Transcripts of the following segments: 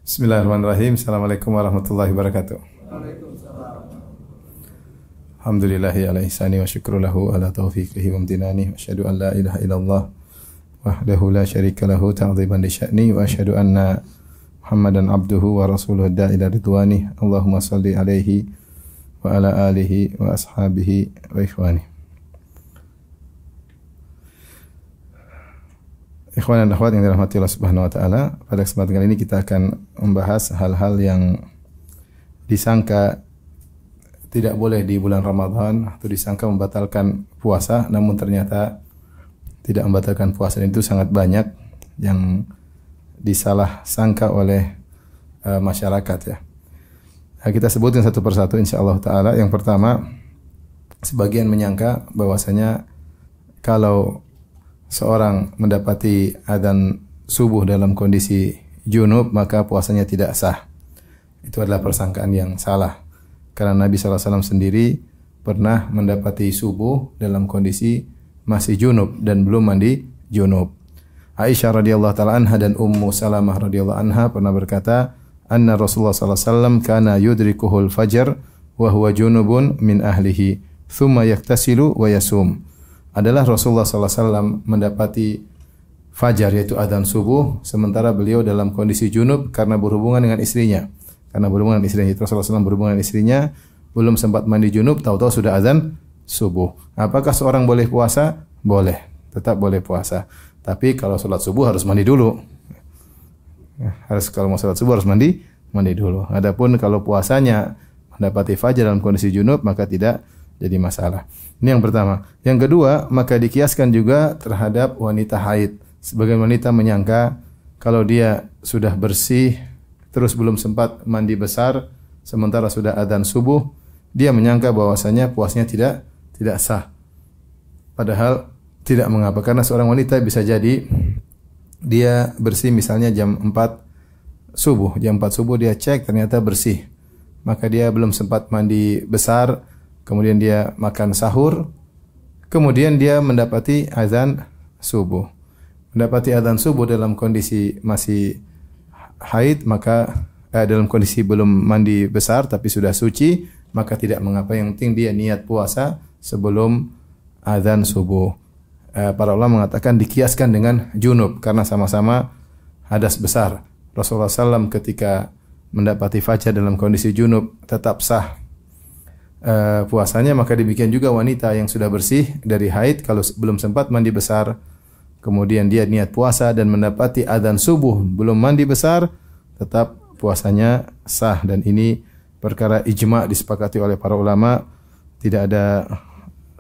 Bismillahirrahmanirrahim. Assalamualaikum warahmatullahi wabarakatuh. Alhamdulillahi ala ihsani wa syukru lahu ala taufiqihi wa amtinani. Wa asyhadu an la ilaha illallah wahdahu la syarika lahu ta'ziman li sya'ni. Wa asyhadu anna Muhammadan abduhu wa rasuluhu da'ila ridwani. Allahumma salli alaihi wa ala alihi wa ashabihi wa ikhwani. Ikhwan dan akhwat yang dirahmati Allah Subhanahu wa taala, pada kesempatan kali ini kita akan membahas hal-hal yang disangka tidak boleh di bulan Ramadan atau disangka membatalkan puasa, namun ternyata tidak membatalkan puasa. Dan itu sangat banyak yang disalah sangka oleh masyarakat ya. Nah, kita sebutkan satu persatu insyaallah taala. Yang pertama, sebagian menyangka bahwasanya kalau seorang mendapati adzan subuh dalam kondisi junub maka puasanya tidak sah. Itu adalah persangkaan yang salah. Karena Nabi SAW sendiri pernah mendapati subuh dalam kondisi masih junub dan belum mandi junub. Aisyah radhiyallahu taala anha dan Ummu Salamah radhiyallahu anha pernah berkata, "Anna Rasulullah SAW kana yudrikuhul fajr wa huwa junubun min ahlihi, thumma yaktasilu wa yasum." Adalah Rasulullah SAW mendapati fajar yaitu adzan subuh sementara beliau dalam kondisi junub karena berhubungan dengan istrinya. Karena berhubungan dengan istrinya, Rasulullah SAW berhubungan dengan istrinya, belum sempat mandi junub, tahu-tahu sudah adzan subuh. Apakah seorang boleh puasa? Boleh, tetap boleh puasa. Tapi kalau sholat subuh harus mandi dulu. Kalau mau sholat subuh harus mandi dulu. Adapun kalau puasanya mendapati fajar dalam kondisi junub maka tidak jadi masalah. Ini yang pertama. Yang kedua, maka dikiaskan juga terhadap wanita haid. Sebagian wanita menyangka kalau dia sudah bersih terus belum sempat mandi besar sementara sudah adzan subuh, dia menyangka bahwasanya puasnya tidak sah. Padahal tidak mengapa, karena seorang wanita bisa jadi dia bersih misalnya jam 4 subuh. Jam 4 subuh dia cek ternyata bersih. Maka dia belum sempat mandi besar, kemudian dia makan sahur, kemudian dia mendapati azan subuh. Mendapati azan subuh dalam kondisi masih haid, maka dalam kondisi belum mandi besar tapi sudah suci, maka tidak mengapa. Yang penting dia niat puasa sebelum azan subuh. Para ulama mengatakan dikiaskan dengan junub karena sama-sama hadas besar. Rasulullah SAW ketika mendapati fajar dalam kondisi junub tetap sah puasanya, maka demikian juga wanita yang sudah bersih dari haid kalau belum sempat mandi besar kemudian dia niat puasa dan mendapati adzan subuh belum mandi besar, tetap puasanya sah. Dan ini perkara ijma' disepakati oleh para ulama, tidak ada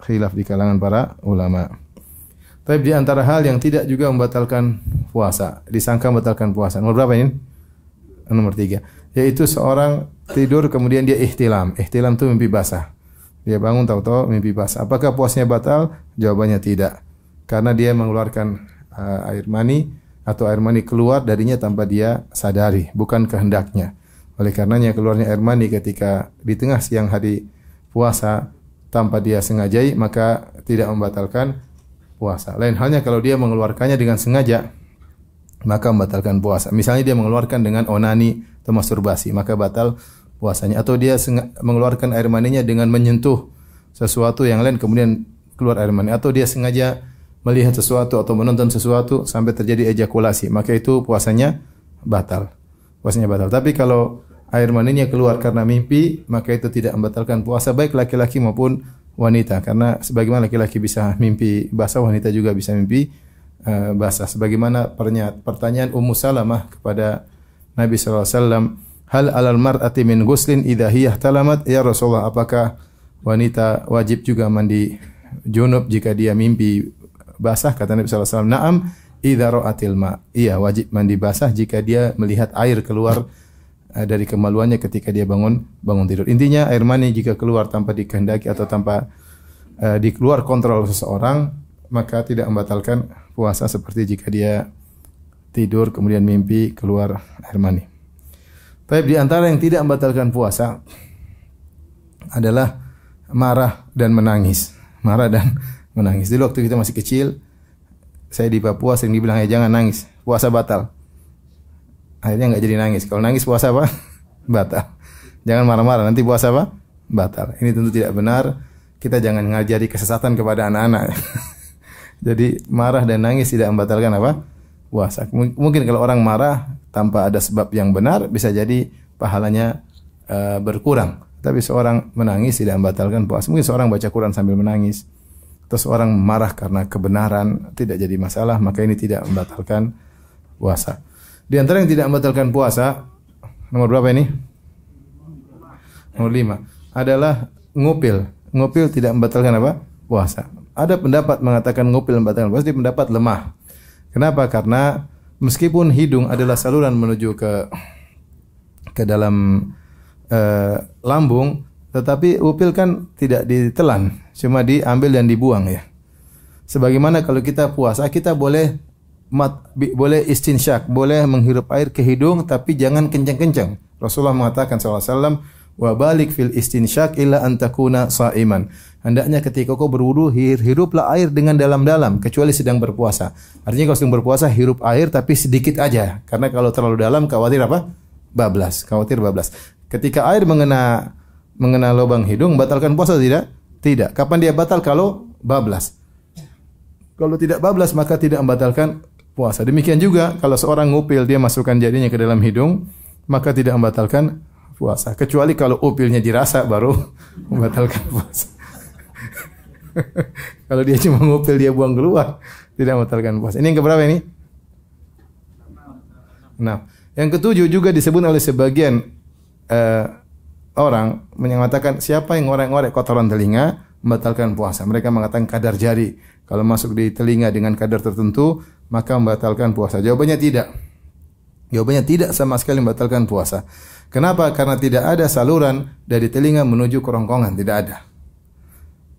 khilaf di kalangan para ulama. Tapi di antara hal yang tidak juga membatalkan puasa, disangka membatalkan puasa. Nomor berapa ini? Nomor 3. Yaitu seorang tidur kemudian dia ihtilam. Ihtilam itu mimpi basah. Dia bangun tahu-tahu mimpi basah. Apakah puasanya batal? Jawabannya tidak. Karena dia mengeluarkan air mani atau air mani keluar darinya tanpa dia sadari, bukan kehendaknya. Oleh karenanya keluarnya air mani ketika di tengah siang hari puasa tanpa dia sengajai, maka tidak membatalkan puasa. Lain halnya kalau dia mengeluarkannya dengan sengaja, maka membatalkan puasa. Misalnya dia mengeluarkan dengan onani atau masturbasi, maka batal puasanya. Atau dia mengeluarkan air maninya dengan menyentuh sesuatu yang lain kemudian keluar air mani. Atau dia sengaja melihat sesuatu atau menonton sesuatu sampai terjadi ejakulasi, maka itu puasanya batal. Puasanya batal. Tapi kalau air maninya keluar karena mimpi, maka itu tidak membatalkan puasa baik laki-laki maupun wanita. Karena sebagaimana laki-laki bisa mimpi basah, wanita juga bisa mimpi basah. Sebagaimana pertanyaan Ummu Salamah kepada Nabi SAW, hal alal mar'ati min ghuslin idha hiyah talamat, ya Rasulullah, apakah wanita wajib juga mandi junub jika dia mimpi basah? Kata Nabi SAW, na'am idha ra'atil ma'. Iya, wajib mandi basah jika dia melihat air keluar dari kemaluannya ketika dia bangun tidur. Intinya air mani jika keluar tanpa dikehendaki atau tanpa di luar kontrol seseorang, maka tidak membatalkan puasa seperti jika dia tidur kemudian mimpi keluar air mani. Tapi di antara yang tidak membatalkan puasa adalah marah dan menangis. Marah dan menangis. Dulu waktu kita masih kecil, saya di Papua sering dibilang, ya jangan nangis, puasa batal. akhirnya nggak jadi nangis. Kalau nangis puasa apa? Batal. Jangan marah-marah, nanti puasa apa? Batal. Ini tentu tidak benar. Kita jangan ngajari kesesatan kepada anak-anak. Jadi marah dan nangis tidak membatalkan apa? Puasa. Mungkin kalau orang marah tanpa ada sebab yang benar, bisa jadi pahalanya berkurang. Tapi seorang menangis tidak membatalkan puasa. Mungkin seorang baca Quran sambil menangis, atau seorang marah karena kebenaran, tidak jadi masalah, maka ini tidak membatalkan puasa. Di antara yang tidak membatalkan puasa, nomor berapa ini? Nomor 5 adalah ngupil. Ngupil tidak membatalkan apa? Puasa. Ada pendapat mengatakan ngupil membatalkan puasa, di pendapat lemah. Kenapa? Karena meskipun hidung adalah saluran menuju ke dalam lambung, tetapi upil kan tidak ditelan, cuma diambil dan dibuang ya. Sebagaimana kalau kita puasa, kita boleh istinsyak, boleh menghirup air ke hidung, tapi jangan kencang-kencang. Rasulullah mengatakan SAW, wa balik fil istinsyak illa antakuna sa'iman. Hendaknya ketika kau berwudu, hiruplah air dengan dalam-dalam, kecuali sedang berpuasa. Artinya kalau sedang berpuasa, hirup air tapi sedikit aja. Karena kalau terlalu dalam, khawatir apa? Bablas. Khawatir bablas. Ketika air mengenai lubang hidung, batalkan puasa tidak? Tidak. Kapan dia batal? Kalau bablas. Kalau tidak bablas, maka tidak membatalkan puasa. Demikian juga kalau seorang ngupil, dia masukkan jarinya ke dalam hidung, maka tidak membatalkan puasa. Kecuali kalau upilnya dirasa, baru membatalkan puasa. Kalau dia cuma ngupil, dia buang keluar, tidak membatalkan puasa. Ini yang keberapa ini? 6. Yang ketujuh juga disebut oleh sebagian orang mengatakan siapa yang ngorek-ngorek kotoran telinga membatalkan puasa. Mereka mengatakan kadar jari kalau masuk di telinga dengan kadar tertentu maka membatalkan puasa. Jawabannya tidak. Jawabannya tidak sama sekali membatalkan puasa. Kenapa? Karena tidak ada saluran dari telinga menuju kerongkongan, tidak ada.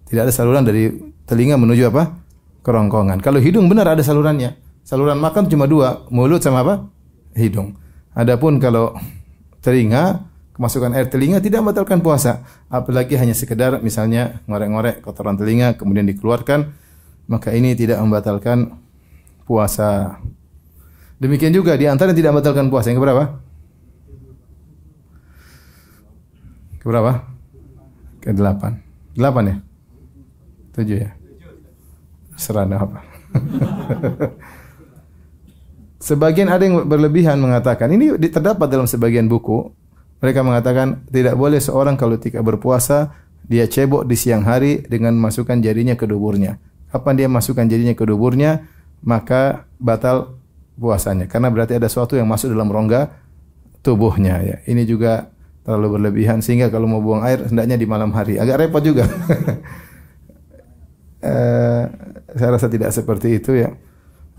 Tidak ada saluran dari telinga menuju apa? Kerongkongan. Kalau hidung benar ada salurannya. Saluran makan cuma 2, mulut sama apa? Hidung. Adapun kalau telinga, kemasukan air telinga tidak membatalkan puasa. Apalagi hanya sekedar misalnya ngorek-ngorek kotoran telinga kemudian dikeluarkan, maka ini tidak membatalkan puasa. Demikian juga di antara yang tidak membatalkan puasa yang keberapa? Keberapa? Ke-8. 8 ya? 7 ya? Serana apa? Sebagian ada yang berlebihan mengatakan, ini terdapat dalam sebagian buku. Mereka mengatakan tidak boleh seorang kalau ketika berpuasa dia cebok di siang hari dengan masukkan jarinya ke duburnya. Kapan dia masukkan jarinya ke duburnya, maka batal puasanya. Karena berarti ada sesuatu yang masuk dalam rongga tubuhnya. Ya. Ini juga terlalu berlebihan sehingga kalau mau buang air hendaknya di malam hari. Agak repot juga. Saya rasa tidak seperti itu ya.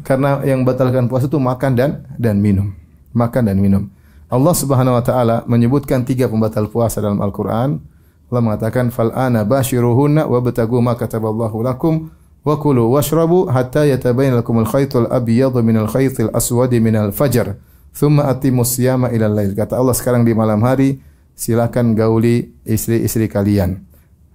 Karena yang batalkan puasa itu makan dan minum. Makan dan minum. Allah Subhanahu wa taala menyebutkan 3 pembatal puasa dalam Al-Qur'an. Allah mengatakan fal ana bashiruhunna wabtagu ma kataballahu lakum wa kulu washrabu hatta yatabayyana lakumul khaytul abyadhu minal khaytil aswadi minal fajr thumma atimmus siyama ilal lail. Kata Allah, sekarang di malam hari silakan gauli istri-istri kalian.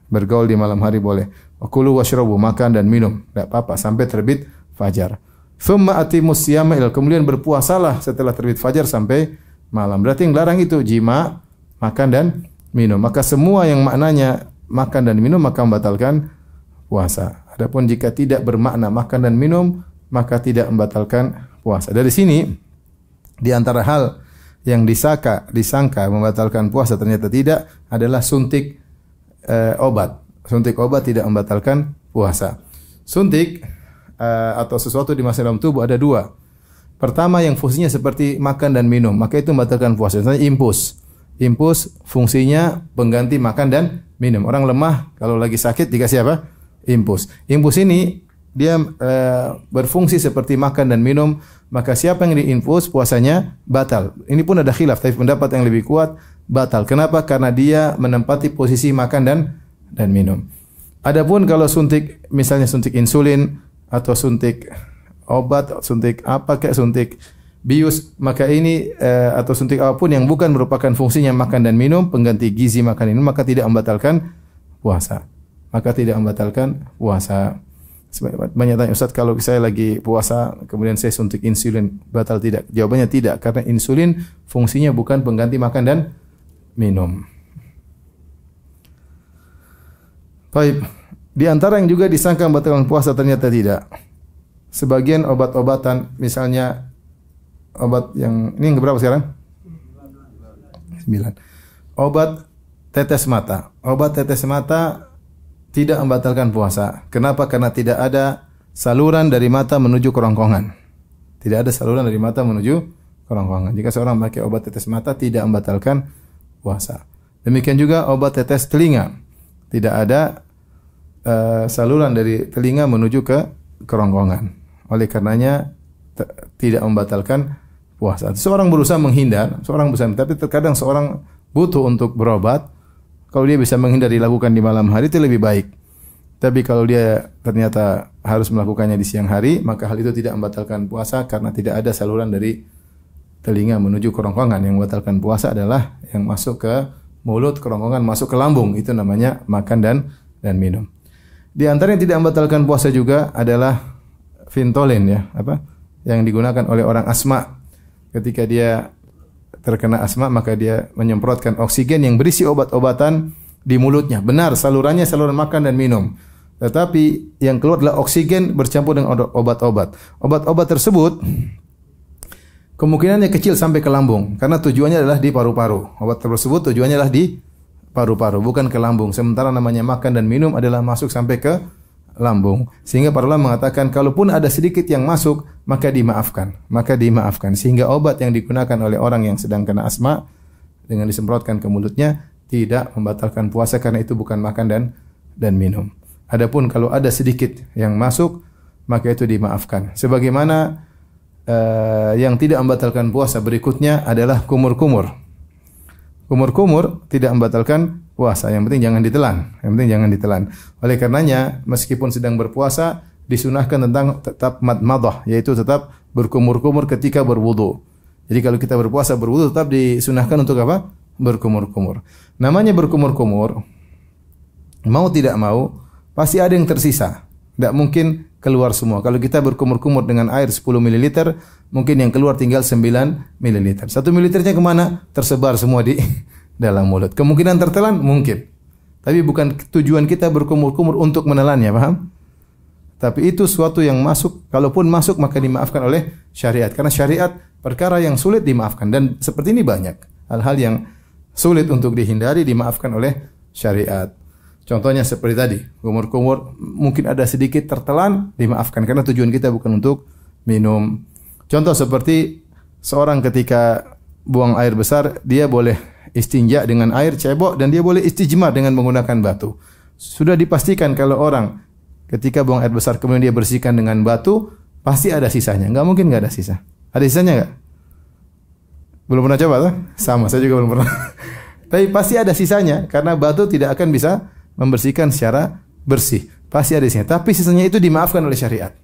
Bergaul di malam hari boleh. Wa kulu washrabu, makan dan minum, enggak apa-apa sampai terbit fajar. Thumma atimmus siyama ilal, kemudian berpuasalah setelah terbit fajar sampai malam. Berarti yang larang itu jima, makan dan minum. Maka semua yang maknanya makan dan minum maka membatalkan puasa. Adapun jika tidak bermakna makan dan minum maka tidak membatalkan puasa. Dari sini di antara hal yang disangka membatalkan puasa ternyata tidak adalah suntik obat. Suntik obat tidak membatalkan puasa. Suntik atau sesuatu dimasukkan dalam tubuh ada 2. Pertama yang fungsinya seperti makan dan minum, maka itu membatalkan puasa. Misalnya infus. Infus fungsinya pengganti makan dan minum. Orang lemah kalau lagi sakit dikasih apa? Infus. Infus ini dia berfungsi seperti makan dan minum, maka siapa yang diinfus puasanya batal. Ini pun ada khilaf, tapi pendapat yang lebih kuat batal. Kenapa? Karena dia menempati posisi makan dan minum. Adapun kalau suntik, misalnya suntik insulin atau suntik obat, suntik apa kayak suntik bius, maka ini atau suntik apapun yang bukan merupakan fungsinya makan dan minum, pengganti gizi makan minum, maka tidak membatalkan puasa. Maka tidak membatalkan puasa. Banyak tanya, Ustaz, kalau saya lagi puasa kemudian saya suntik insulin, batal tidak? Jawabannya tidak, karena insulin fungsinya bukan pengganti makan dan minum. Baik, di antara yang juga disangka membatalkan puasa ternyata tidak. Sebagian obat-obatan, misalnya obat yang ini yang berapa sekarang? 9. Obat tetes mata. Obat tetes mata tidak membatalkan puasa. Kenapa? Karena tidak ada saluran dari mata menuju kerongkongan. Tidak ada saluran dari mata menuju kerongkongan. Jika seorang memakai obat tetes mata tidak membatalkan puasa. Demikian juga obat tetes telinga. Tidak ada saluran dari telinga menuju ke kerongkongan. Oleh karenanya tidak membatalkan puasa. Seorang berusaha menghindar, tapi terkadang seorang butuh untuk berobat. Kalau dia bisa menghindar dilakukan di malam hari itu lebih baik. Tapi kalau dia ternyata harus melakukannya di siang hari, maka hal itu tidak membatalkan puasa karena tidak ada saluran dari telinga menuju kerongkongan. Yang membatalkan puasa adalah yang masuk ke mulut, kerongkongan, masuk ke lambung. Itu namanya makan dan minum. Di antara yang tidak membatalkan puasa juga adalah Ventolin, ya, yang digunakan oleh orang asma. Ketika dia terkena asma, maka dia menyemprotkan oksigen yang berisi obat-obatan di mulutnya. Benar, salurannya saluran makan dan minum. Tetapi yang keluar adalah oksigen bercampur dengan obat-obat. Obat-obat tersebut kemungkinannya kecil sampai ke lambung karena tujuannya adalah di paru-paru. Obat tersebut tujuannya adalah di paru-paru, bukan ke lambung. Sementara namanya makan dan minum adalah masuk sampai ke lambung. Sehingga para ulama mengatakan kalaupun ada sedikit yang masuk, maka dimaafkan. Sehingga obat yang digunakan oleh orang yang sedang kena asma dengan disemprotkan ke mulutnya tidak membatalkan puasa karena itu bukan makan dan minum. Adapun kalau ada sedikit yang masuk, maka itu dimaafkan. Sebagaimana yang tidak membatalkan puasa berikutnya adalah kumur-kumur. Kumur-kumur tidak membatalkan puasa. Yang penting jangan ditelan. Oleh karenanya, meskipun sedang berpuasa, disunahkan tentang tetap madmadah, yaitu tetap berkumur-kumur ketika berwudu. Jadi kalau kita berpuasa berwudu tetap disunahkan untuk apa? Berkumur-kumur. Namanya berkumur-kumur, mau tidak mau, pasti ada yang tersisa. Tidak mungkin keluar semua. Kalau kita berkumur-kumur dengan air 10 ml, mungkin yang keluar tinggal 9 ml. 1 ml-nya kemana? Tersebar semua di dalam mulut. Kemungkinan tertelan? Mungkin. Tapi bukan tujuan kita berkumur-kumur untuk menelannya, paham? Tapi itu suatu yang masuk, kalaupun masuk maka dimaafkan oleh syariat. Karena syariat perkara yang sulit dimaafkan. Dan seperti ini banyak. Hal-hal yang sulit untuk dihindari dimaafkan oleh syariat. Contohnya seperti tadi, kumur-kumur mungkin ada sedikit tertelan, dimaafkan karena tujuan kita bukan untuk minum. Contoh seperti seorang ketika buang air besar, dia boleh istinja dengan air cebok dan dia boleh istijmar dengan menggunakan batu. Sudah dipastikan kalau orang ketika buang air besar kemudian dia bersihkan dengan batu, pasti ada sisanya. Enggak mungkin enggak ada sisa. Ada sisanya enggak? Belum pernah coba tuh? Sama, saya juga belum pernah. Tapi pasti ada sisanya karena batu tidak akan bisa membersihkan secara bersih. Pasti ada sisanya. Tapi sisanya itu dimaafkan oleh syariat.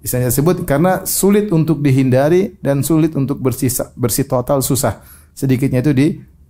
Sisanya tersebut karena sulit untuk dihindari dan sulit untuk bersih total, susah. Sedikitnya itu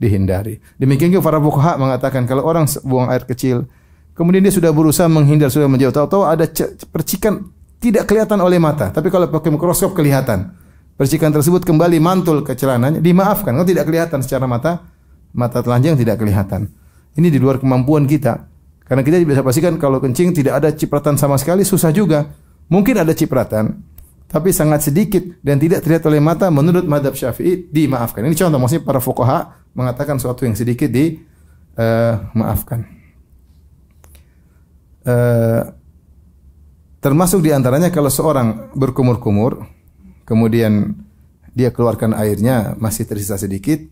dihindari. Demikian juga para fuqaha mengatakan kalau orang buang air kecil, kemudian dia sudah berusaha menghindar, sudah menjauh, tahu-tahu ada percikan tidak kelihatan oleh mata, tapi kalau pakai mikroskop kelihatan. Percikan tersebut kembali mantul ke celananya, dimaafkan. Kalau tidak kelihatan secara mata telanjang tidak kelihatan. Ini di luar kemampuan kita. Karena kita bisa pastikan kalau kencing tidak ada cipratan sama sekali, susah juga. Mungkin ada cipratan, tapi sangat sedikit dan tidak terlihat oleh mata. Menurut mazhab Syafi'i dimaafkan. Ini contoh, maksudnya para fuqaha mengatakan sesuatu yang sedikit dimaafkan. Termasuk diantaranya kalau seorang berkumur-kumur, kemudian dia keluarkan airnya masih tersisa sedikit,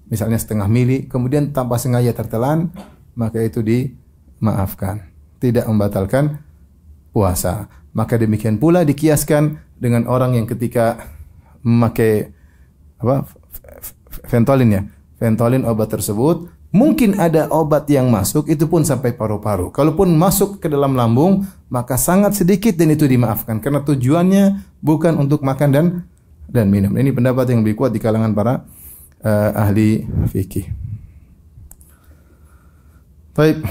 misalnya setengah mili, kemudian tanpa sengaja tertelan, maka itu dimaafkan. Tidak membatalkan puasa. Maka demikian pula dikiaskan dengan orang yang ketika memakai Ventolin obat tersebut, mungkin ada obat yang masuk, itu pun sampai paru-paru. Kalaupun masuk ke dalam lambung, maka sangat sedikit dan itu dimaafkan. Karena tujuannya bukan untuk makan dan minum. Ini pendapat yang lebih kuat di kalangan para ahli fikih. Baik,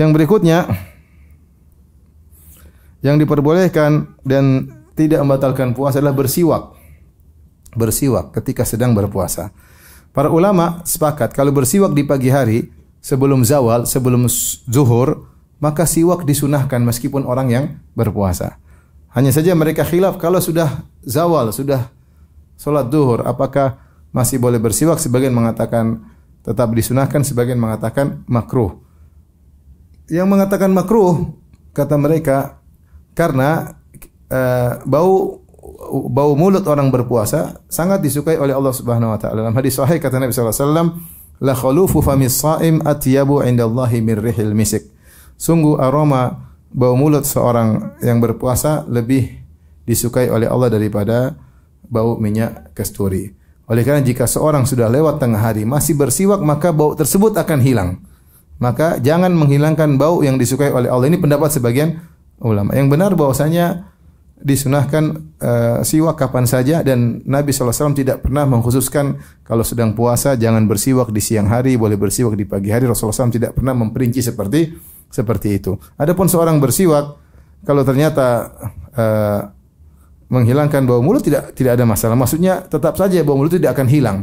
yang berikutnya Yang diperbolehkan dan tidak membatalkan puasa adalah bersiwak. Bersiwak ketika sedang berpuasa. Para ulama sepakat kalau bersiwak di pagi hari sebelum zawal, sebelum zuhur, maka siwak disunahkan meskipun orang yang berpuasa. Hanya saja mereka khilaf kalau sudah zawal, sudah salat zuhur, apakah masih boleh bersiwak? Sebagian mengatakan tetap disunahkan, sebagian mengatakan makruh. Yang mengatakan makruh kata mereka karena bau mulut orang berpuasa sangat disukai oleh Allah Subhanahu wa taala. Dalam hadis sahih kata Nabi sallallahu alaihi wasallam, la khalufu famis shaim atyabu indallahi min rihil misik. Sungguh aroma bau mulut seorang yang berpuasa lebih disukai oleh Allah daripada bau minyak kasturi. Oleh karena jika seorang sudah lewat tengah hari masih bersiwak, maka bau tersebut akan hilang. Maka jangan menghilangkan bau yang disukai oleh Allah. Ini pendapat sebagian ulama. Yang benar bahwasanya disunahkan siwak kapan saja, dan Nabi SAW tidak pernah mengkhususkan kalau sedang puasa jangan bersiwak di siang hari, boleh bersiwak di pagi hari. Rasulullah SAW tidak pernah memperinci seperti itu. Adapun seorang bersiwak kalau ternyata menghilangkan bau mulut tidak ada masalah. Maksudnya tetap saja bau mulut tidak akan hilang.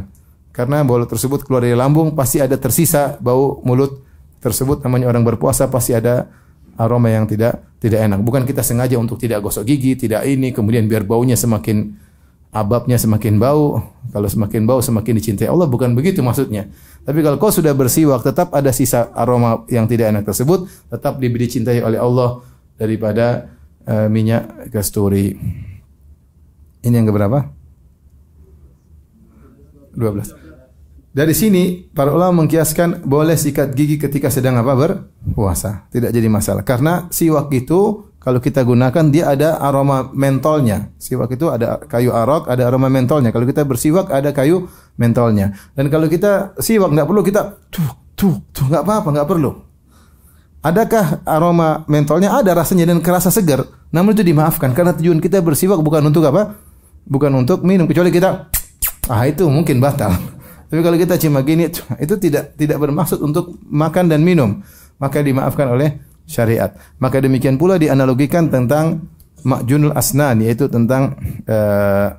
Karena bau mulut tersebut keluar dari lambung, pasti ada tersisa bau mulut tersebut. Namanya orang berpuasa pasti ada aroma yang tidak enak. Bukan kita sengaja untuk tidak gosok gigi, tidak ini, kemudian biar baunya semakin ababnya semakin bau. Kalau semakin bau semakin dicintai Allah, bukan begitu maksudnya. Tapi kalau kau sudah bersiwak tetap ada sisa aroma yang tidak enak tersebut, tetap dicintai oleh Allah daripada minyak kasturi. Ini yang keberapa? 12. Dari sini para ulama mengkiaskan boleh sikat gigi ketika sedang berpuasa, tidak jadi masalah. Karena siwak itu kalau kita gunakan dia ada aroma mentolnya. Siwak itu ada kayu arok, ada aroma mentolnya. Kalau kita bersiwak ada kayu mentolnya. Dan kalau kita siwak nggak perlu kita tuh nggak apa-apa, nggak perlu. Adakah aroma mentolnya? Ada rasanya dan kerasa segar. Namun itu dimaafkan karena tujuan kita bersiwak bukan untuk apa? Bukan untuk minum, kecuali kita itu mungkin batal. Tapi kalau kita cuma gini, itu tidak bermaksud untuk makan dan minum, maka dimaafkan oleh syariat. Maka demikian pula dianalogikan tentang ma'junul asnan, yaitu tentang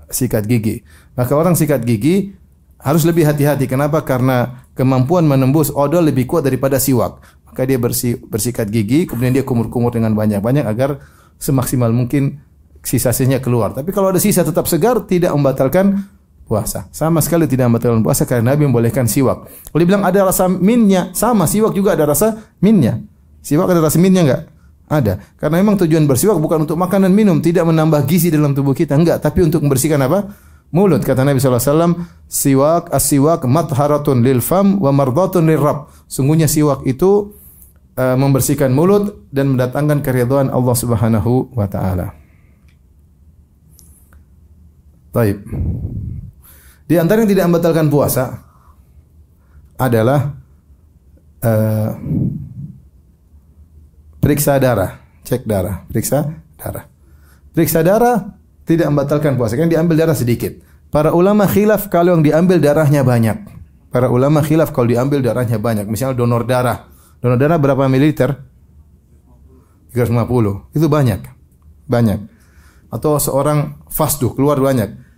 sikat gigi. Maka orang sikat gigi harus lebih hati-hati. Kenapa? Karena kemampuan menembus odol lebih kuat daripada siwak. Maka dia bersikat gigi, kemudian dia kumur-kumur dengan banyak-banyak agar semaksimal mungkin sisa-sisanya keluar. Tapi kalau ada sisa tetap segar, tidak membatalkan puasa. Sama sekali tidak membatalkan puasa karena Nabi membolehkan siwak. Kalau dibilang ada rasa minnya, sama siwak juga ada rasa minnya. Siwak ada rasa minnya enggak? Ada. Karena memang tujuan bersiwak bukan untuk makan dan minum, tidak menambah gizi dalam tubuh kita, enggak, tapi untuk membersihkan apa? Mulut. Kata Nabi SAW, siwak, as-siwak matharatun lil fam wa mardatun lir rabb. Sungguhnya siwak itu membersihkan mulut dan mendatangkan keridhaan Allah Subhanahu wa taala. Baik. Di antara yang tidak membatalkan puasa adalah periksa darah, cek darah, periksa darah. Periksa darah tidak membatalkan puasa, kan diambil darah sedikit. Para ulama khilaf kalau yang diambil darahnya banyak. Para ulama khilaf kalau diambil darahnya banyak. Misalnya donor darah. Donor darah berapa mililiter? 350. Itu banyak. Banyak. Atau seorang fasduh keluar banyak.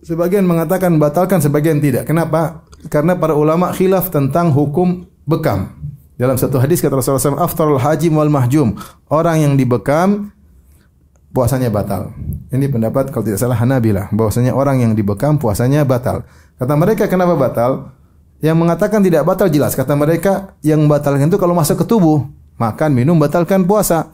Sebagian mengatakan batalkan, sebagian tidak. Kenapa? Karena para ulama khilaf tentang hukum bekam. Dalam satu hadis kata Rasulullah SAW, aftarul hajim wal mahjum. Orang yang dibekam puasanya batal. Ini pendapat kalau tidak salah Hanabilah, bahwasanya orang yang dibekam puasanya batal. Kata mereka kenapa batal? Yang mengatakan tidak batal jelas. Kata mereka yang membatalkan itu kalau masuk ke tubuh, makan, minum batalkan puasa.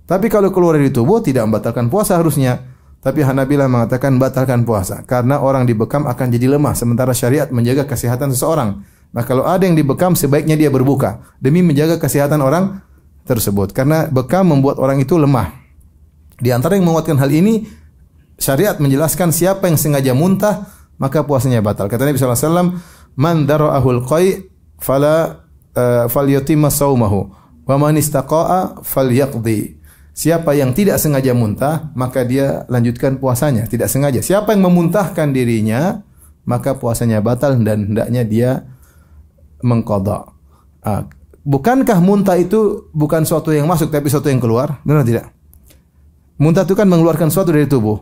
Tapi kalau keluar dari tubuh tidak membatalkan puasa harusnya. Tapi Hanabilah mengatakan batalkan puasa karena orang dibekam akan jadi lemah sementara syariat menjaga kesehatan seseorang. Nah, kalau ada yang dibekam sebaiknya dia berbuka demi menjaga kesehatan orang tersebut karena bekam membuat orang itu lemah. Di antara yang menguatkan hal ini, syariat menjelaskan siapa yang sengaja muntah maka puasanya batal. Kata Nabi sallallahu alaihi wasallam, "Man dara'ahul qai fala falyatimma saumahu wa man istaqa'a falyaqdi." Siapa yang tidak sengaja muntah, maka dia lanjutkan puasanya. Tidak sengaja. Siapa yang memuntahkan dirinya, maka puasanya batal dan hendaknya dia mengqadha. Bukankah muntah itu bukan suatu yang masuk, tapi suatu yang keluar? Benar tidak? Muntah itu kan mengeluarkan sesuatu dari tubuh.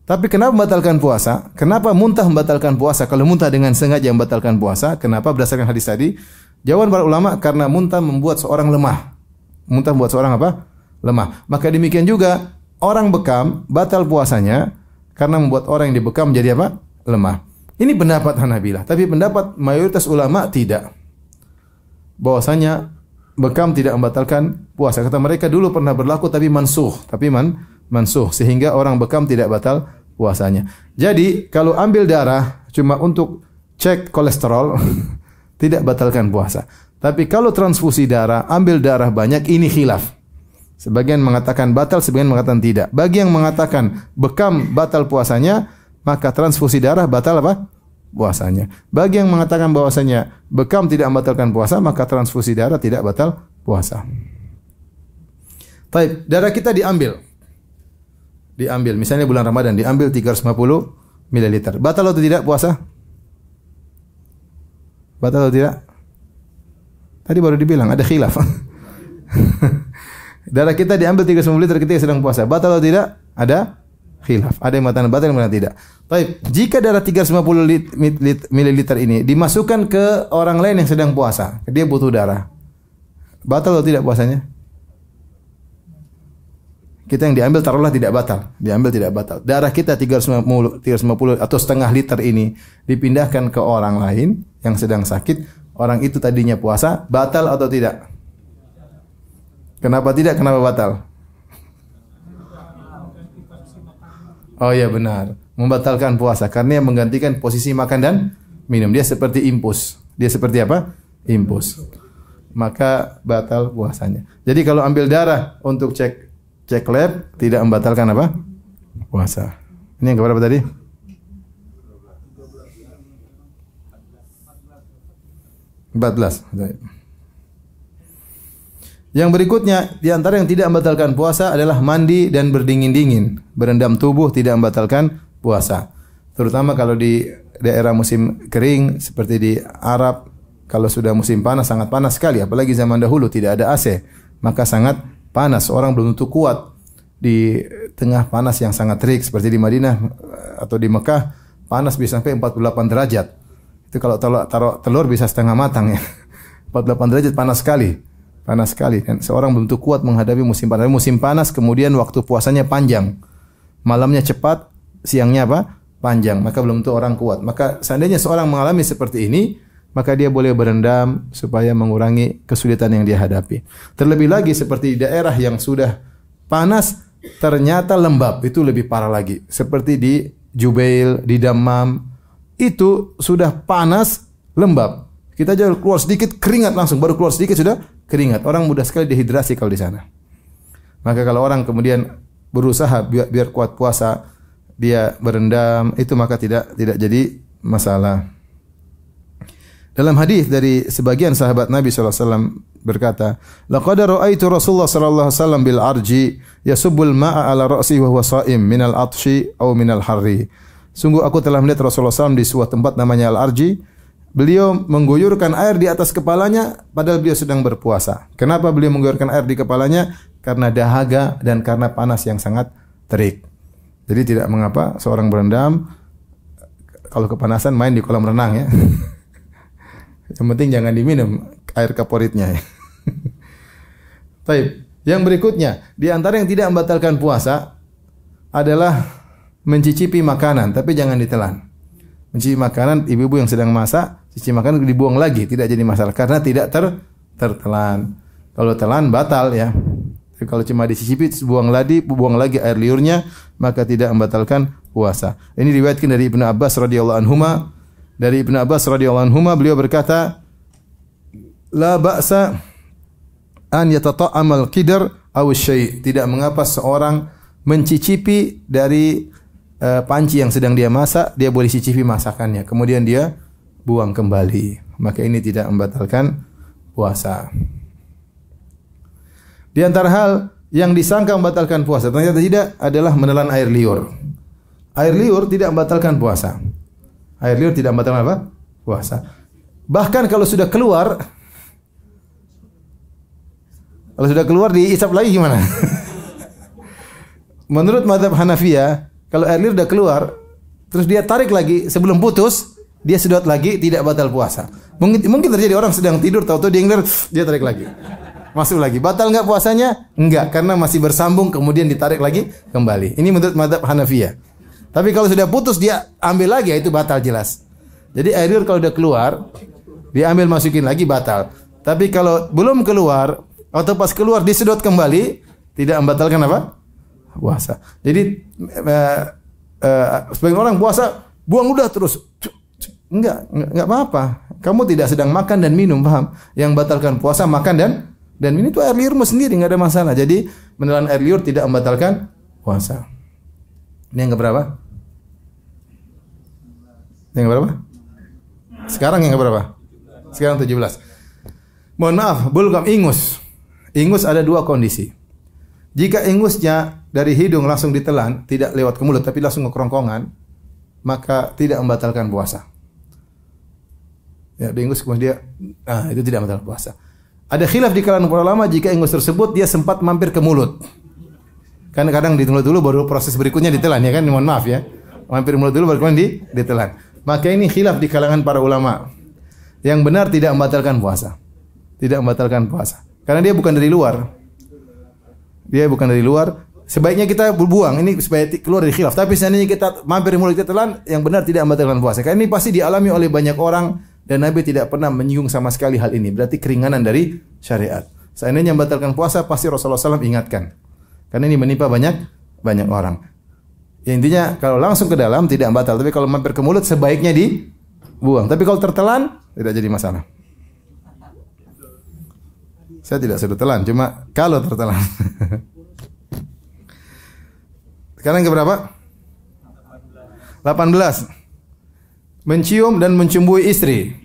Tapi kenapa membatalkan puasa? Kenapa muntah membatalkan puasa? Kalau muntah dengan sengaja membatalkan puasa, kenapa? Berdasarkan hadis tadi, jawaban para ulama karena muntah membuat seorang lemah. Muntah membuat seorang apa? Lemah. Maka demikian juga orang bekam batal puasanya karena membuat orang yang dibekam menjadi apa? Lemah. Ini pendapat Hanabilah, tapi pendapat mayoritas ulama tidak. Bahwasanya bekam tidak membatalkan puasa. Kata mereka dulu pernah berlaku tapi mansuh, mansuh sehingga orang bekam tidak batal puasanya. Jadi kalau ambil darah cuma untuk cek kolesterol tidak batalkan puasa. Tapi kalau transfusi darah, ambil darah banyak, ini khilaf. Sebagian mengatakan batal, sebagian mengatakan tidak. Bagi yang mengatakan bekam batal puasanya, maka transfusi darah batal apa? Puasanya. Bagi yang mengatakan bahwasanya bekam tidak membatalkan puasa, maka transfusi darah tidak batal puasa. Baik, darah kita diambil. Misalnya bulan Ramadan diambil 350 ml. Batal atau tidak puasa? Batal atau tidak? Tadi baru dibilang ada khilaf. Darah kita diambil 350 liter ketika sedang puasa. Batal atau tidak? Ada khilaf. Ada yang mengatakan batal, yang mengatakan tidak. Baik, jika darah 350 ml ini dimasukkan ke orang lain yang sedang puasa, dia butuh darah. Batal atau tidak puasanya? Kita yang diambil taruhlah tidak batal. Diambil tidak batal. Darah kita 350 atau setengah liter ini dipindahkan ke orang lain yang sedang sakit. Orang itu tadinya puasa, batal atau tidak? Kenapa tidak? Kenapa batal? Oh iya benar. Membatalkan puasa karena yang menggantikan posisi makan dan minum. Dia seperti impus. Dia seperti apa? Impus. Maka batal puasanya. Jadi kalau ambil darah untuk cek lab tidak membatalkan apa? Puasa. Ini yang keberapa tadi? 14. Yang berikutnya di antara yang tidak membatalkan puasa adalah mandi dan berdingin-dingin. Berendam tubuh tidak membatalkan puasa. Terutama kalau di daerah musim kering seperti di Arab, kalau sudah musim panas sangat panas sekali, apalagi zaman dahulu tidak ada AC, maka sangat panas, orang belum tentu kuat di tengah panas yang sangat terik seperti di Madinah atau di Mekah, panas bisa sampai 48 derajat. Itu kalau taruh telur bisa setengah matang ya. 48 derajat panas sekali. Panas sekali dan seorang belum tentu kuat menghadapi musim panas. Musim panas kemudian waktu puasanya panjang. Malamnya cepat, siangnya apa? Panjang. Maka belum tentu orang kuat. Maka seandainya seorang mengalami seperti ini, maka dia boleh berendam supaya mengurangi kesulitan yang dia hadapi. Terlebih lagi seperti di daerah yang sudah panas ternyata lembab, itu lebih parah lagi. Seperti di Jubail, di Dammam, itu sudah panas, lembab. Kita aja keluar sedikit keringat langsung, baru keluar sedikit sudah keringat. Orang mudah sekali dehidrasi kalau di sana. Maka kalau orang kemudian berusaha biar kuat puasa, dia berendam, itu maka tidak jadi masalah. Dalam hadis dari sebagian sahabat Nabi SAW berkata, "Laqad ra'aitu Rasulullah sallallahu alaihi wasallam bil arji yasubbul ma'a ala ra'sihi wa huwa sha'im min al-'atshi aw min al-harri." Sungguh aku telah melihat Rasulullah SAW di sebuah tempat namanya Al-Arji. Beliau mengguyurkan air di atas kepalanya padahal beliau sedang berpuasa. Kenapa beliau mengguyurkan air di kepalanya? Karena dahaga dan karena panas yang sangat terik. Jadi tidak mengapa seorang berendam kalau kepanasan main di kolam renang ya. Yang penting jangan diminum air kaporitnya ya. Baik, yang berikutnya di antara yang tidak membatalkan puasa adalah mencicipi makanan tapi jangan ditelan. Mencicipi makanan, ibu-ibu yang sedang masak, cicipi makanan dibuang lagi, tidak jadi masalah karena tidak tertelan. Kalau telan batal ya. Tapi kalau cuma dicicipi buang lagi air liurnya, maka tidak membatalkan puasa. Ini diriwayatkan dari Ibnu Abbas radhiyallahu anhuma. Dari Ibnu Abbas radhiyallahu anhuma beliau berkata, "La ba'sa an yatata'amal qidar aw syai'." Tidak mengapa seorang mencicipi dari panci yang sedang dia masak, dia boleh cicipi masakannya, kemudian dia buang kembali. Maka ini tidak membatalkan puasa. Di antara hal yang disangka membatalkan puasa, ternyata tidak, adalah menelan air liur. Air liur tidak membatalkan puasa. Air liur tidak membatalkan apa? Puasa. Bahkan kalau sudah keluar diisap lagi gimana? menurut mazhab Hanafiyah, kalau air liur udah keluar, terus dia tarik lagi sebelum putus, dia sedot lagi, tidak batal puasa. Mungkin terjadi orang sedang tidur, tahu-tahu dia ngiler, dia tarik lagi. Masuk lagi. Batal enggak puasanya? Enggak, karena masih bersambung kemudian ditarik lagi kembali. Ini menurut mazhab Hanafiyah. Tapi kalau sudah putus dia ambil lagi, itu batal jelas. Jadi air liur kalau udah keluar, dia ambil masukin lagi batal. Tapi kalau belum keluar atau pas keluar disedot kembali, tidak membatalkan apa? Puasa. Jadi sebagian orang puasa buang udah terus. Enggak apa-apa. Kamu tidak sedang makan dan minum, paham? Yang batalkan puasa makan dan ini tuh air liurmu sendiri, enggak ada masalah. Jadi menelan air liur tidak membatalkan puasa. Ini yang keberapa? Yang keberapa? Sekarang yang keberapa? Sekarang 17. Mohon maaf, bulgam ingus. Ingus ada dua kondisi. Jika ingusnya dari hidung langsung ditelan, tidak lewat ke mulut tapi langsung ke kerongkongan, maka tidak membatalkan puasa. Ya, ingus kemudian itu tidak membatalkan puasa. Ada khilaf di kalangan para ulama jika ingus tersebut dia sempat mampir ke mulut. Kan kadang ditelan dulu baru proses berikutnya ditelan, ya kan? Mohon maaf ya. Mampir mulut dulu baru kemudian ditelan. Maka ini khilaf di kalangan para ulama. Yang benar tidak membatalkan puasa. Tidak membatalkan puasa. Karena dia bukan dari luar. Dia bukan dari luar. Sebaiknya kita buang ini supaya keluar dari khilaf. Tapi seandainya kita mampir mulut kita telan, yang benar tidak membatalkan puasa. Karena ini pasti dialami oleh banyak orang dan Nabi tidak pernah menyinggung sama sekali hal ini. Berarti keringanan dari syariat. Seandainya membatalkan puasa, pasti Rasulullah SAW ingatkan. Karena ini menimpa banyak orang. Ya, intinya kalau langsung ke dalam tidak batal, tapi kalau mampir ke mulut sebaiknya dibuang. Tapi kalau tertelan tidak jadi masalah. Saya tidak sudah telan, cuma kalau tertelan. Sekarang ke berapa? 18. Mencium dan mencumbui istri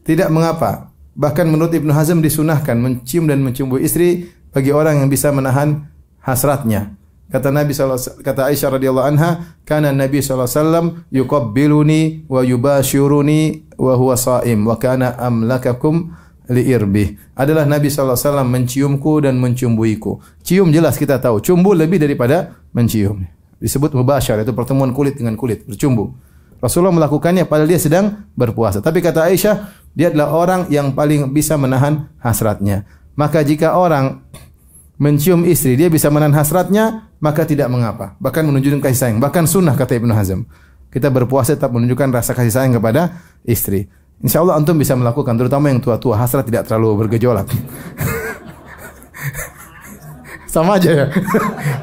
tidak mengapa. Bahkan menurut Ibnu Hazm disunahkan mencium dan mencumbui istri bagi orang yang bisa menahan hasratnya. Kata Nabi kata Aisyah radhiyallahu anha, kana Nabi sallallahu alaihi wasallam yuqabbiluni wa yubashiruni wa huwa shaim wa kana amlakakum liirbi. Adalah Nabi sallallahu alaihi wasallam menciumku dan mencumbuiku. Cium jelas kita tahu, cumbu lebih daripada mencium. Disebut mubasyarah, itu pertemuan kulit dengan kulit, bercumbu. Rasulullah melakukannya padahal dia sedang berpuasa. Tapi kata Aisyah, dia adalah orang yang paling bisa menahan hasratnya. Maka jika orang mencium istri, dia bisa menahan hasratnya, maka tidak mengapa. Bahkan menunjukkan kasih sayang. Bahkan sunnah kata Ibnu Hazm. Kita berpuasa tetap menunjukkan rasa kasih sayang kepada istri. Insya Allah antum bisa melakukan, terutama yang tua-tua, hasrat tidak terlalu bergejolak. Sama aja ya.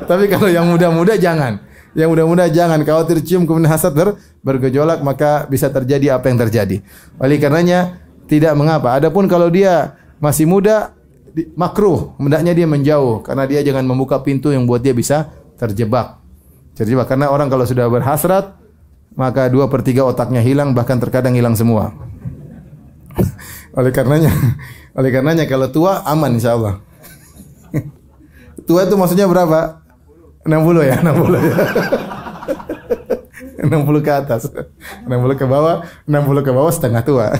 Tapi kalau yang muda-muda jangan. Yang muda-muda jangan. Khawatir cium kemudian hasrat bergejolak, maka bisa terjadi apa yang terjadi. Oleh karenanya tidak mengapa. Adapun kalau dia masih muda, makruh, hendaknya dia menjauh karena dia jangan membuka pintu yang buat dia bisa terjebak. Karena orang kalau sudah berhasrat, maka 2/3 otaknya hilang, bahkan terkadang hilang semua. Oleh karenanya kalau tua aman insyaallah. Tua itu maksudnya berapa? 60 ya, 60 ya. 60 ke atas. 60 ke bawah setengah tua.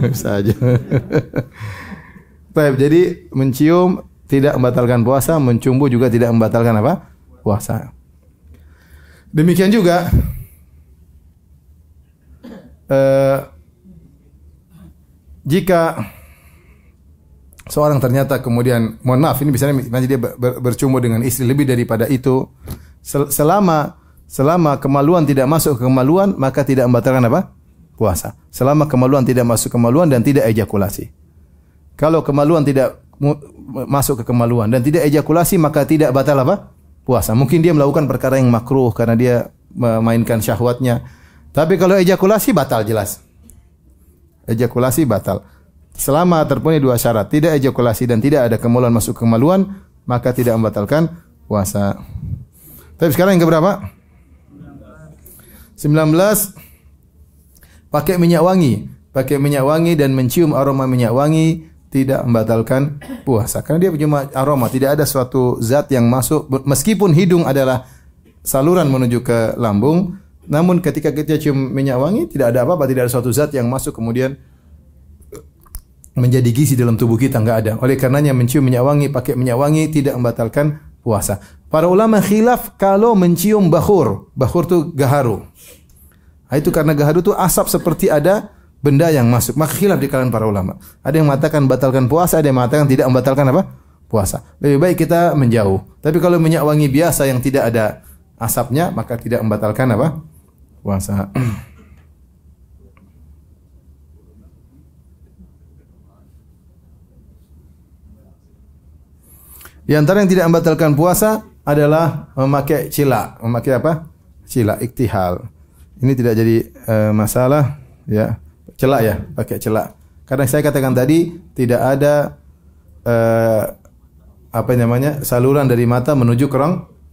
Bisa aja. Baik, jadi mencium tidak membatalkan puasa, mencumbu juga tidak membatalkan apa? Puasa. Demikian juga jika seorang ternyata kemudian, mohon maaf ini misalnya dia bercumbu dengan istri lebih daripada itu, selama kemaluan tidak masuk ke kemaluan, maka tidak membatalkan apa? Puasa. Selama kemaluan tidak masuk kemaluan dan tidak ejakulasi. Kalau kemaluan tidak masuk ke kemaluan dan tidak ejakulasi, maka tidak batal apa? Puasa. Mungkin dia melakukan perkara yang makruh karena dia memainkan syahwatnya. Tapi kalau ejakulasi batal jelas. Ejakulasi batal. Selama terpenuhi 2 syarat, tidak ejakulasi dan tidak ada kemaluan masuk ke kemaluan, maka tidak membatalkan puasa. Tapi sekarang yang keberapa? 19. Pakai minyak wangi. Pakai minyak wangi dan mencium aroma minyak wangi tidak membatalkan puasa. Karena dia cuma aroma, tidak ada suatu zat yang masuk. Meskipun hidung adalah saluran menuju ke lambung, namun ketika kita cium minyak wangi tidak ada apa-apa, tidak ada suatu zat yang masuk kemudian menjadi gizi dalam tubuh kita, enggak ada. Oleh karenanya mencium minyak wangi, pakai minyak wangi tidak membatalkan puasa. Para ulama khilaf kalau mencium bakhur. Bakhur itu gaharu. Nah, itu karena gaharu itu asap seperti ada benda yang masuk. Maka khilaf di kalangan para ulama. Ada yang mengatakan batalkan puasa, ada yang mengatakan tidak membatalkan apa? Puasa. Lebih baik kita menjauh. Tapi kalau minyak wangi biasa yang tidak ada asapnya, maka tidak membatalkan apa? Puasa. Di antara yang tidak membatalkan puasa adalah memakai cila. Memakai apa? Cila, iktihal. Ini tidak jadi masalah, ya. Celak ya, pakai celak. Karena saya katakan tadi tidak ada saluran dari mata menuju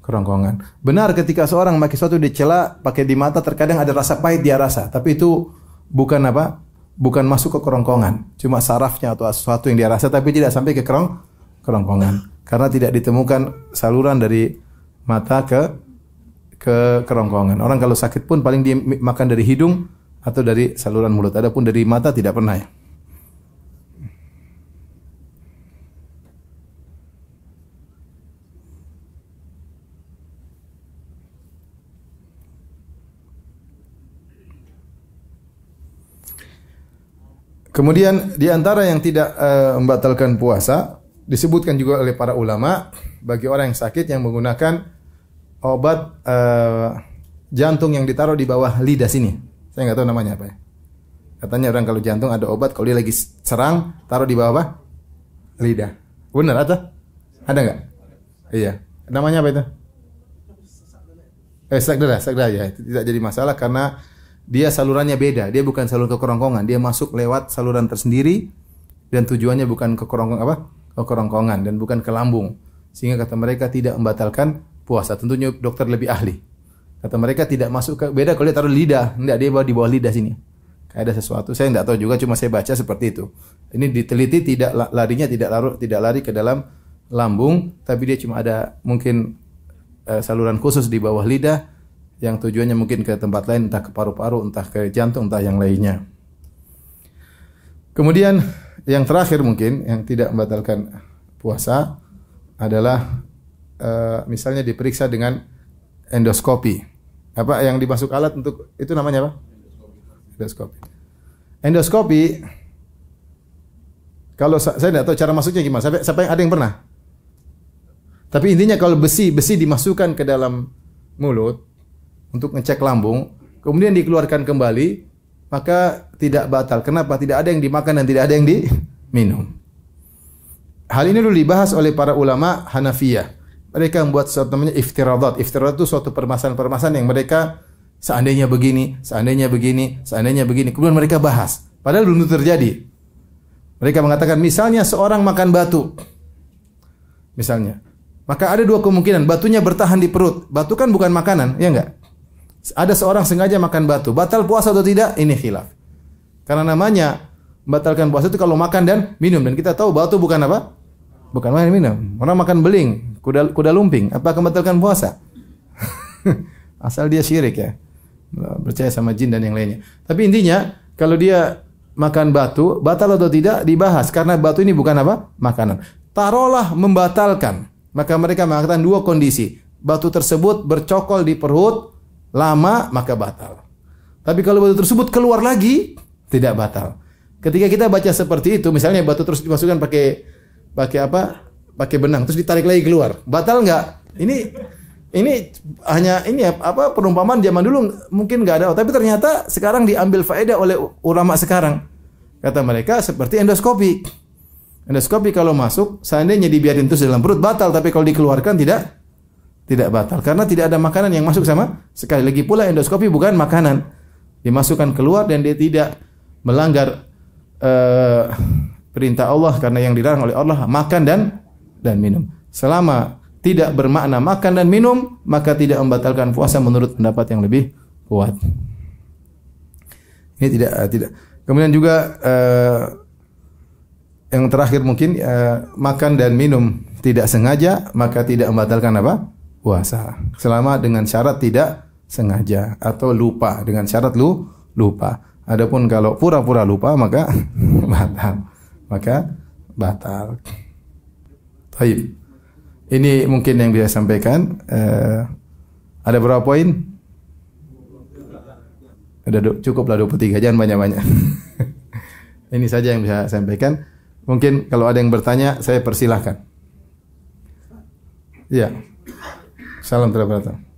kerongkongan. Benar ketika seorang memakai sesuatu di celak, pakai di mata, terkadang ada rasa pahit dia rasa, tapi itu bukan apa? Bukan masuk ke kerongkongan. Cuma sarafnya atau sesuatu yang dia rasa, tapi tidak sampai ke kerongkongan. Karena tidak ditemukan saluran dari mata ke kerongkongan. Orang kalau sakit pun paling dia makan dari hidung atau dari saluran mulut. Adapun dari mata tidak pernah ya. Kemudian di antara yang tidak membatalkan puasa disebutkan juga oleh para ulama bagi orang yang sakit yang menggunakan obat jantung yang ditaruh di bawah lidah sini. Saya nggak tahu namanya apa ya. Katanya orang kalau jantung ada obat kalau dia lagi serang taruh di bawah apa? Lidah. Benar ada? Ada nggak? Iya. Namanya apa itu? Sakdara ya. Itu tidak jadi masalah karena dia salurannya beda. Dia bukan saluran ke kerongkongan. Dia masuk lewat saluran tersendiri dan tujuannya bukan ke kerongkongan apa? Ke kerongkongan dan bukan ke lambung. Sehingga kata mereka tidak membatalkan puasa. Tentunya dokter lebih ahli. Kata mereka tidak masuk ke beda kalau dia taruh lidah, enggak dia bawa di bawah lidah sini. Kayak ada sesuatu. Saya enggak tahu juga cuma saya baca seperti itu. Ini diteliti tidak larinya tidak lari ke dalam lambung, tapi dia cuma ada mungkin saluran khusus di bawah lidah yang tujuannya mungkin ke tempat lain, entah ke paru-paru, entah ke jantung, entah yang lainnya. Kemudian yang terakhir mungkin yang tidak membatalkan puasa adalah misalnya diperiksa dengan endoskopi. Apa yang dimasuk alat untuk itu namanya apa? Endoskopi. Endoskopi kalau saya tidak tahu cara masuknya gimana. Siapa yang ada yang pernah? Tapi intinya kalau besi dimasukkan ke dalam mulut untuk ngecek lambung, kemudian dikeluarkan kembali, maka tidak batal. Kenapa? Tidak ada yang dimakan dan tidak ada yang diminum. Hal ini dulu dibahas oleh para ulama Hanafiyah. Mereka membuat sesuatu namanya iftiradat. Iftiradat itu suatu permasalahan-permasalahan yang mereka seandainya begini, kemudian mereka bahas. Padahal belum terjadi. Mereka mengatakan misalnya seorang makan batu. Misalnya. Maka ada dua kemungkinan. Batunya bertahan di perut. Batu kan bukan makanan, ya enggak? Ada seorang sengaja makan batu. Batal puasa atau tidak? Ini khilaf. Karena namanya membatalkan puasa itu kalau makan dan minum. Dan kita tahu batu bukan apa? Bukan makan minum. Orang makan beling, kuda lumping. Apa membatalkan puasa? Asal dia syirik ya. Percaya sama jin dan yang lainnya. Tapi intinya, kalau dia makan batu, batal atau tidak dibahas. Karena batu ini bukan apa? Makanan. Taruhlah membatalkan. Maka mereka mengatakan dua kondisi. Batu tersebut bercokol di perut, lama, maka batal. Tapi kalau batu tersebut keluar lagi, tidak batal. Ketika kita baca seperti itu, misalnya batu terus dimasukkan pakai apa? Pakai benang, terus ditarik lagi keluar. Batal enggak? Ini hanya apa perumpamaan zaman dulu mungkin enggak ada, tapi ternyata sekarang diambil faedah oleh ulama sekarang. Kata mereka seperti endoskopi. Endoskopi kalau masuk, seandainya dibiarin terus dalam perut batal, tapi kalau dikeluarkan tidak batal karena tidak ada makanan yang masuk sama sekali. Lagi pula endoskopi bukan makanan. Dimasukkan keluar dan dia tidak melanggar perintah Allah karena yang dilarang oleh Allah makan dan minum. Selama tidak bermakna makan dan minum, maka tidak membatalkan puasa menurut pendapat yang lebih kuat. Ini tidak. Kemudian juga yang terakhir mungkin makan dan minum tidak sengaja, maka tidak membatalkan apa? Puasa. Selama dengan syarat tidak sengaja atau lupa, dengan syarat lupa. Adapun kalau pura-pura lupa maka batal. Baik. Ini mungkin yang bisa sampaikan. Ada berapa poin? Cukuplah 23, jangan banyak-banyak. Ini saja yang bisa saya sampaikan. Mungkin kalau ada yang bertanya, saya persilahkan. Ya. Salam terima kasih.